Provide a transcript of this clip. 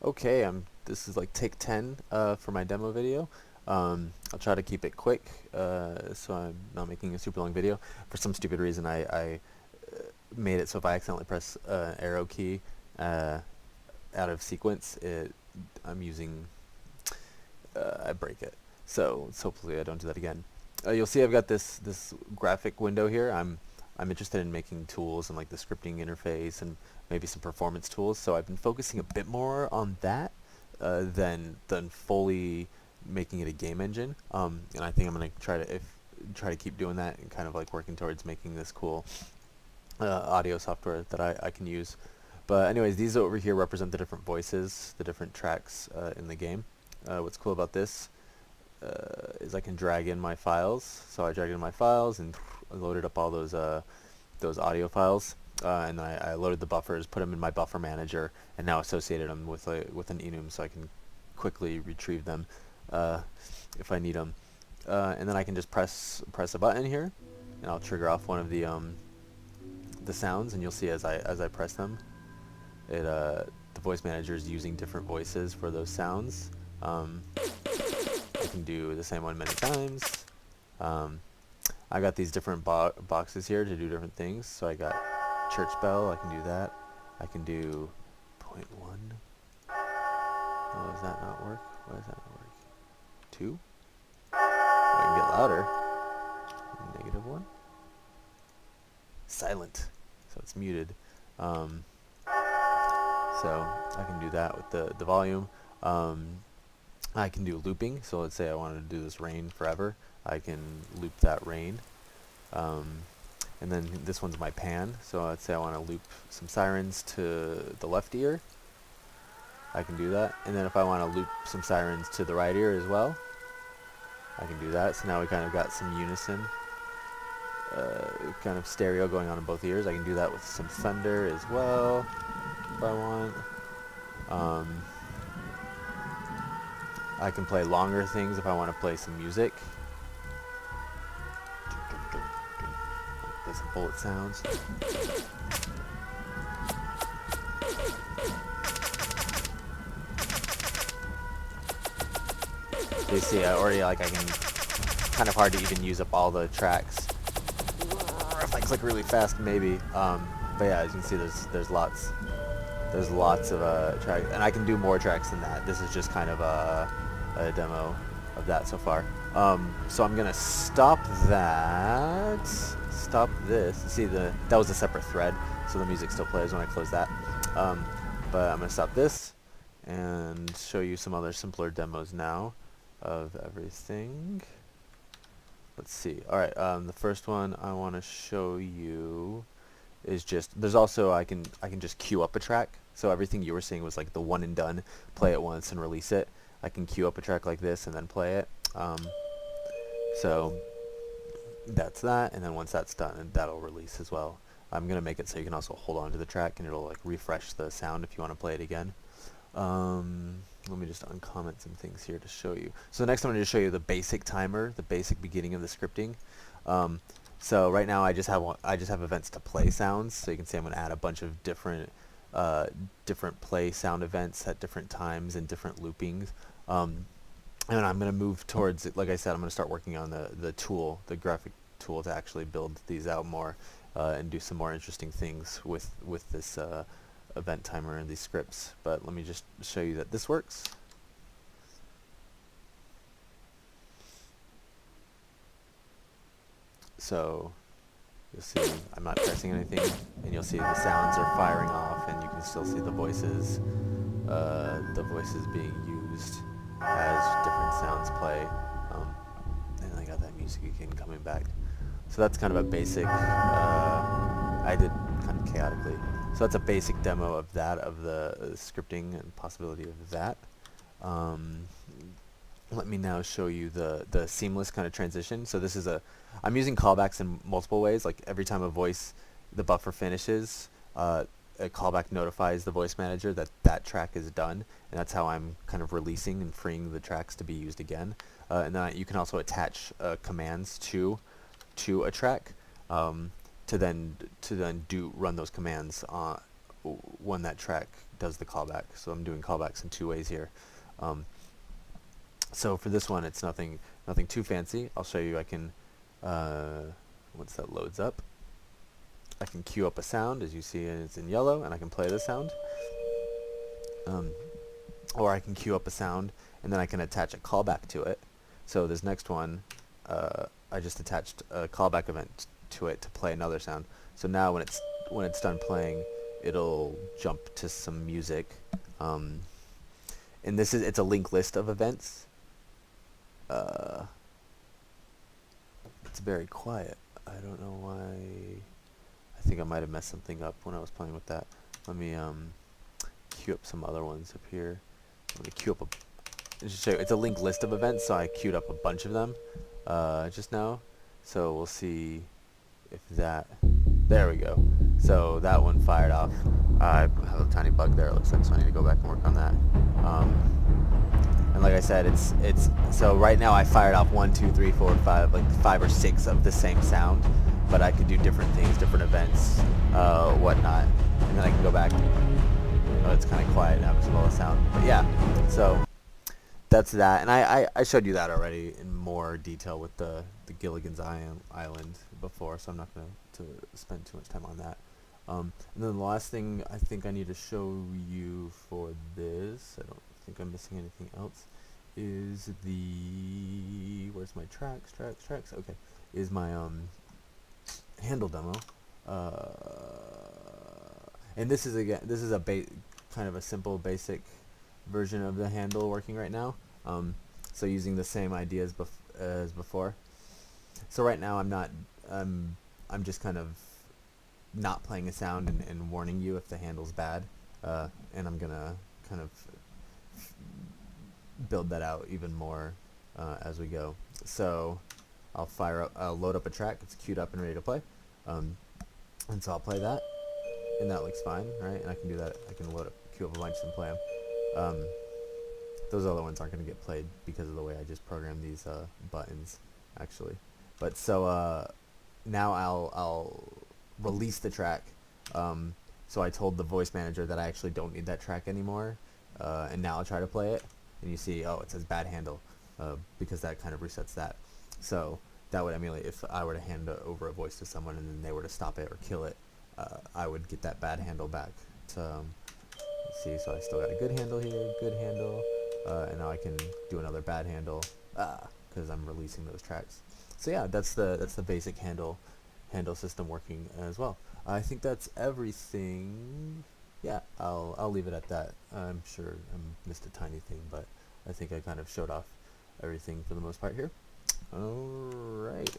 Okay, this is like take 10 for my demo video. I'll try to keep it quick, so I'm not making a super long video. For some stupid reason, I made it so if I accidentally press arrow key out of sequence, I'm using I break it. So hopefully I don't do that again. You'll see I've got this graphic window here. I'm interested in making tools and like the scripting interface and maybe some performance tools. So I've been focusing a bit more on that than fully making it a game engine. And I think I'm gonna try to keep doing that and kind of like working towards making this cool audio software that I can use. But anyways, these over here represent the different voices, the different tracks in the game. What's cool about this is I can drag in my files. So I dragged in my files and loaded up all those audio files, and then I loaded the buffers, put them in my buffer manager, and now associated them with an enum, so I can quickly retrieve them if I need them. And then I can just press a button here, and I'll trigger off one of the sounds, and you'll see as I press them, the voice manager is using different voices for those sounds. I can do the same one many times. I got these different boxes here to do different things. So I got church bell, I can do that. I can do .1. Oh, does that not work? Why does that not work? 2? Oh, I can get louder. -1. Silent. So it's muted. So I can do that with the volume. I can do looping, so let's say I wanted to do this rain forever. I can loop that rain. And then this one's my pan, so let's say I want to loop some sirens to the left ear. I can do that. And then if I want to loop some sirens to the right ear as well, I can do that. So now we kind of got some unison, kind of stereo going on in both ears. I can do that with some thunder as well, if I want. I can play longer things if I want to play some music. Play some bullet sounds. So you see, I can, kind of hard to even use up all the tracks. If I click really fast, maybe. But yeah, as you can see, there's lots of tracks, and I can do more tracks than that. This is just kind of a demo of that so far. So I'm gonna stop this. See, that was a separate thread, so the music still plays when I close that. But I'm gonna stop this and show you some other simpler demos now of everything. Let's see. All right, the first one I want to show you is there's also I can just queue up a track. So everything you were seeing was like the one and done, play it once and release it. I can queue up a track like this and then play it. So that's that, and then once that's done, that'll release as well. I'm gonna make it so you can also hold on to the track and it'll like refresh the sound if you want to play it again. Let me just uncomment some things here to show you. So next I'm going to show you the basic timer, the basic beginning of the scripting. So right now I just have events to play sounds. So you can see I'm going to add a bunch of different play sound events at different times and different loopings. And I'm going to move towards it. Like I said, I'm going to start working on the graphic tool to actually build these out more and do some more interesting things with this event timer and these scripts. But let me just show you that this works. So you'll see I'm not pressing anything, and you'll see the sounds are firing off, and you can still see the voices being used as different sounds play. And I got that music again coming back. So that's kind of a basic, I did kind of chaotically. So that's a basic demo of that, of the scripting and possibility of that. Let me now show you the seamless kind of transition. So this is I'm using callbacks in multiple ways. Like every time the buffer finishes, a callback notifies the voice manager that that track is done, and that's how I'm kind of releasing and freeing the tracks to be used again. And then you can also attach commands to a track to then run those commands when that track does the callback. So I'm doing callbacks in two ways here. So for this one, it's nothing too fancy. I'll show you. I can once that loads up, I can queue up a sound. As you see, it's in yellow, and I can play the sound. Or I can queue up a sound, and then I can attach a callback to it. So this next one, I just attached a callback event to it to play another sound. So now when it's done playing, it'll jump to some music. And it's a linked list of events. It's very quiet. I don't know why. I think I might have messed something up when I was playing with that. Let me queue up some other ones up here. Let me queue up just show you, it's a linked list of events, so I queued up a bunch of them just now. So we'll see if that. There we go. So that one fired off. I have a tiny bug there, it looks like, so I need to go back and work on that. And like I said, it's so right now I fired off 1, 2, 3, 4, 5, like 5 or 6 of the same sound, but I could do different things, different events, whatnot, and then I can go back. Oh, it's kind of quiet now because of all the sound. But yeah, so that's that. And I showed you that already in more detail with the Gilligan's Island before, so I'm not going to spend too much time on that. And then the last thing I think I need to show you for this, I don't think I'm missing anything else, is where's my tracks, okay, is my handle demo. And this is a kind of a simple basic version of the handle working right now. So using the same ideas as before. So right now I'm just kind of not playing a sound and warning you if the handle's bad, and I'm gonna kind of build that out even more as we go. So I'll load up a track. It's queued up and ready to play, and so I'll play that, and that looks fine, right? And I can do that. I can queue up a bunch and play them. Those other ones aren't going to get played because of the way I just programmed these buttons, actually. But so now I'll release the track. So I told the voice manager that I actually don't need that track anymore, and now I'll try to play it. And you see, oh, it says bad handle, because that kind of resets that. So that would emulate if I were to hand over a voice to someone and then they were to stop it or kill it, I would get that bad handle back. Let's see, so I still got a good handle here, good handle, and now I can do another bad handle because I'm releasing those tracks. So yeah, that's the basic handle system working as well. I think that's everything. Yeah, I'll leave it at that. I'm sure I missed a tiny thing, but I think I kind of showed off everything for the most part here. All right.